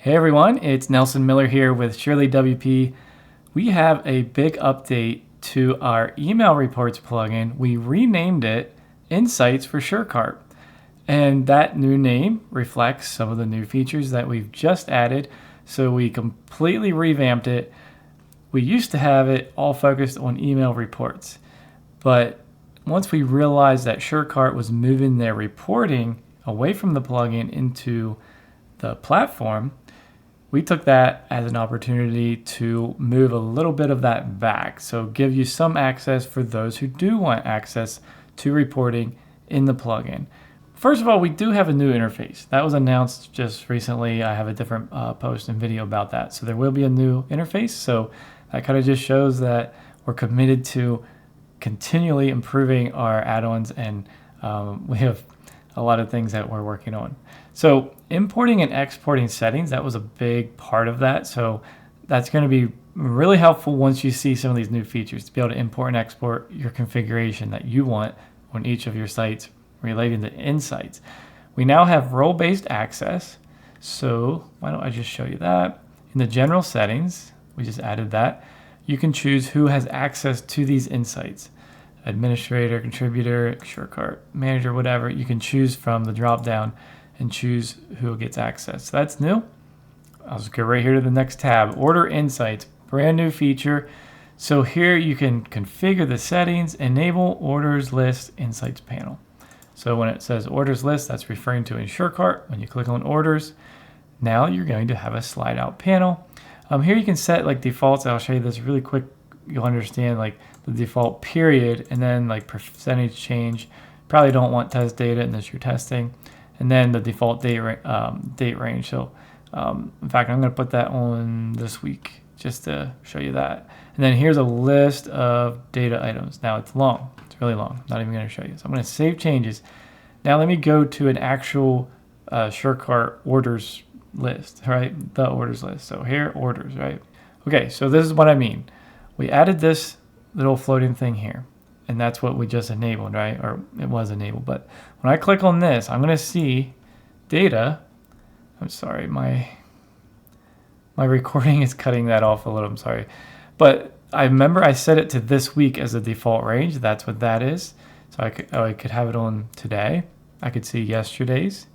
Hey everyone, it's Nelson Miller here with SurelyWP. We have a big update to our email reports plugin. We renamed it Insights for SureCart. And that new name reflects some of the new features that we've just added. So we completely revamped it. We used to have it all focused on email reports. But once we realized that SureCart was moving their reporting away from the plugin into the platform, we took that as an opportunity to move a little bit of that back. So give you some access for those who do want access to reporting in the plugin. First of all, we do have a new interface. That was announced just recently. I have a different post and video about that. So there will be a new interface. So that kind of just shows that we're committed to continually improving our add-ons, and we have a lot of things that we're working on. So importing and exporting settings, that was a big part of that. So that's going to be really helpful once you see some of these new features, to be able to import and export your configuration that you want on each of your sites relating to insights. We now have role-based access. So why don't I just show you that? In the general settings, we just added that. You can choose who has access to these insights. Administrator, contributor, SureCart manager, whatever. You can choose from the drop-down and choose who gets access. So that's new. I'll just go right here to the next tab, Order Insights, brand new feature. So here you can configure the settings, enable Orders List Insights panel. So when it says Orders List, that's referring to in SureCart. When you click on Orders, now you're going to have a slide out panel. Here you can set like defaults. I'll show you this really quick. You'll understand like the default period, and then like percentage change. Probably don't want test data unless you're testing. And then the default date range. So in fact, I'm going to put that on this week just to show you that. And then here's a list of data items. Now it's long. It's really long. Not even going to show you. So I'm going to save changes. Now let me go to an actual SureCart orders list, right? The orders list. So here, orders, right? Okay, so this is what I mean. We added this little floating thing here, and that's what we just enabled, right? Or it was enabled. But when I click on this, I'm going to see data. I'm sorry, my recording is cutting that off a little. I'm sorry. But I remember I set it to this week as a default range. That's what that is. So I could have it on today. I could see yesterday's.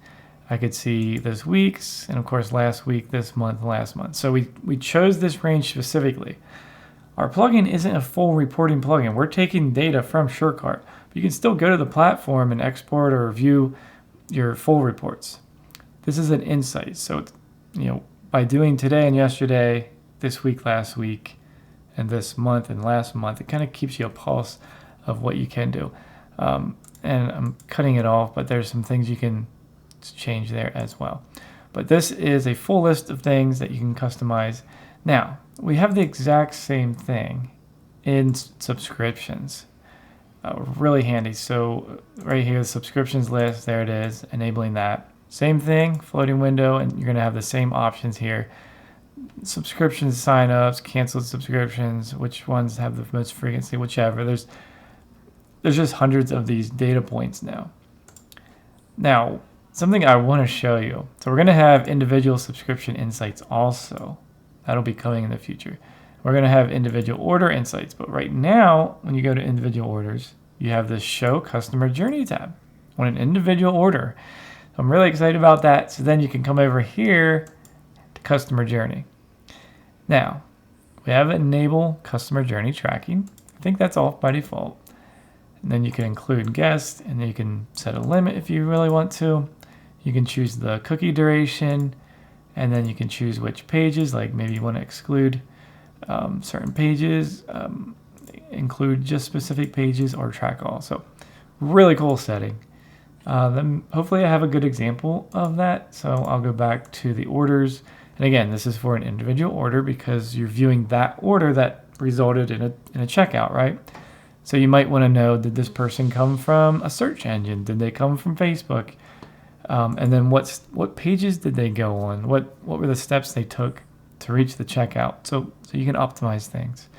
I could see this week's, and of course last week, this month, last month. So we chose this range specifically. Our plugin isn't a full reporting plugin. We're taking data from SureCart, but you can still go to the platform and export or view your full reports. This is an insight. So it's, by doing today and yesterday, this week, last week, and this month and last month, it kind of keeps you a pulse of what you can do. And I'm cutting it off, but there's some things you can change there as well. But this is a full list of things that you can customize. Now, we have the exact same thing in subscriptions. Really handy. So right here, the subscriptions list, there it is, enabling that. Same thing, floating window, and you're going to have the same options here. Subscriptions, signups, canceled subscriptions, which ones have the most frequency, whichever. There's just hundreds of these data points now. Now, something I want to show you. So we're going to have individual subscription insights also. That'll be coming in the future. We're going to have individual order insights, but right now, when you go to individual orders, you have this Show Customer Journey tab on an individual order. So I'm really excited about that. So then you can come over here to Customer Journey. Now, we have Enable Customer Journey Tracking. I think that's off by default. And then you can include guests, and then you can set a limit if you really want to. You can choose the cookie duration, and then you can choose which pages, like maybe you want to exclude certain pages, include just specific pages, or track all. So really cool setting. Then hopefully I have a good example of that. So I'll go back to the orders. And again, this is for an individual order because you're viewing that order that resulted in a checkout, right? So you might want to know, did this person come from a search engine? Did they come from Facebook? And then what pages did they go on? What were the steps they took to reach the checkout? So you can optimize things.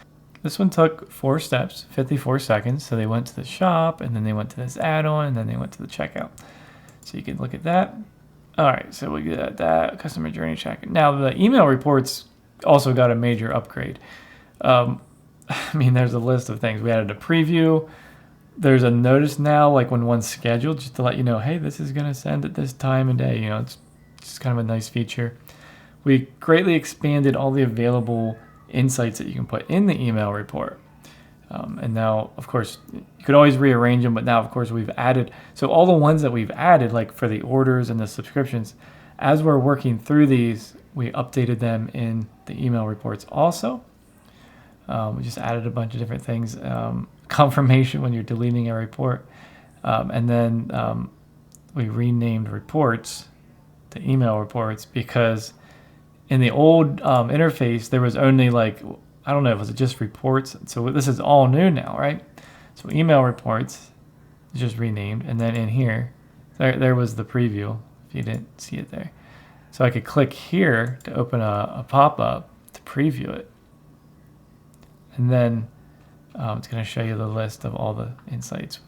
This one took 4 steps, 54 seconds. So they went to the shop, and then they went to this add-on, and then they went to the checkout. So you can look at that. All right, so we got that customer journey tracking. Now the email reports also got a major upgrade. I mean, there's a list of things. We added a preview. There's a notice now, like when one's scheduled, just to let you know, hey, this is gonna send at this time and day. It's just kind of a nice feature. We greatly expanded all the available insights that you can put in the email report. And now, of course, you could always rearrange them, but now, of course, we've added. So all the ones that we've added, like for the orders and the subscriptions, as we're working through these, we updated them in the email reports also. We just added a bunch of different things. Confirmation when you're deleting a report. And then we renamed reports to email reports because in the old interface, there was only like, I don't know, was it just reports? So this is all new now, right? So email reports is just renamed. And then in here, there was the preview, if you didn't see it there. So I could click here to open a pop-up to preview it. And then it's going to show you the list of all the insights.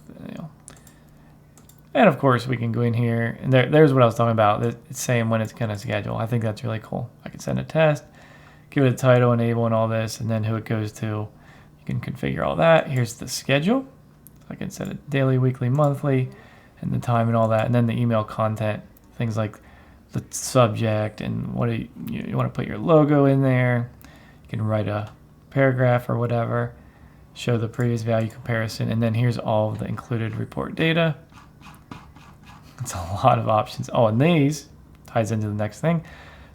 And of course, we can go in here. And there's what I was talking about. It's saying when it's going to schedule. I think that's really cool. I can send a test, give it a title, enable, and all this, and then who it goes to. You can configure all that. Here's the schedule. I can set it daily, weekly, monthly, and the time and all that. And then the email content, things like the subject and what you want to put your logo in there. You can write a paragraph or whatever, show the previous value comparison, and then here's all of the included report data. It's a lot of options. Oh, and these ties into the next thing.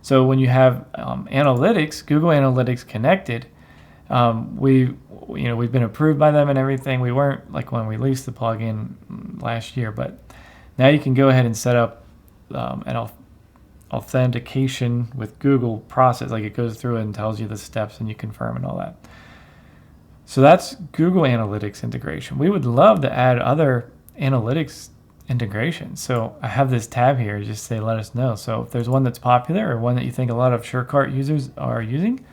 So when you have analytics, Google Analytics connected, we've been approved by them and everything. We weren't like when we released the plugin last year, but now you can go ahead and set up an authentication with Google process. Like it goes through and tells you the steps and you confirm and all that. So that's Google Analytics integration. We would love to add other analytics integration. So I have this tab here, just say let us know. So if there's one that's popular or one that you think a lot of SureCart users are using,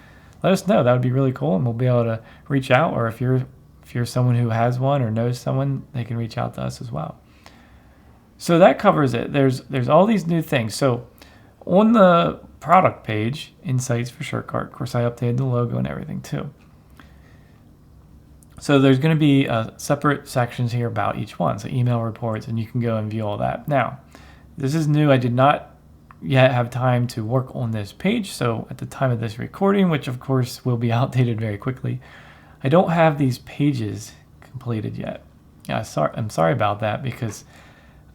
let us know. That would be really cool, and we'll be able to reach out. Or if you're someone who has one or knows someone, they can reach out to us as well. So that covers it. There's all these new things. So on the product page, Insights for SureCart, of course I updated the logo and everything too. So there's going to be separate sections here about each one. So email reports, and you can go and view all that. Now, this is new. I did not yet have time to work on this page. So at the time of this recording, which of course will be outdated very quickly, I don't have these pages completed yet. Yeah, I'm sorry about that because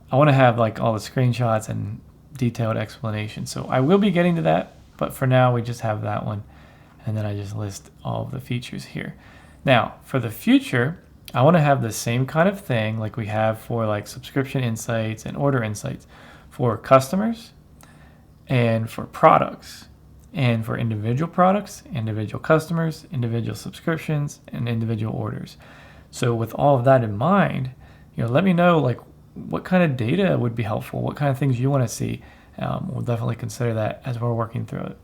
I want to have like all the screenshots and detailed explanation. So I will be getting to that, but for now we just have that one. And then I just list all of the features here. Now, for the future, I want to have the same kind of thing like we have for like subscription insights and order insights for customers and for products and for individual products, individual customers, individual subscriptions, and individual orders. So with all of that in mind, let me know like what kind of data would be helpful, what kind of things you want to see. We'll definitely consider that as we're working through it.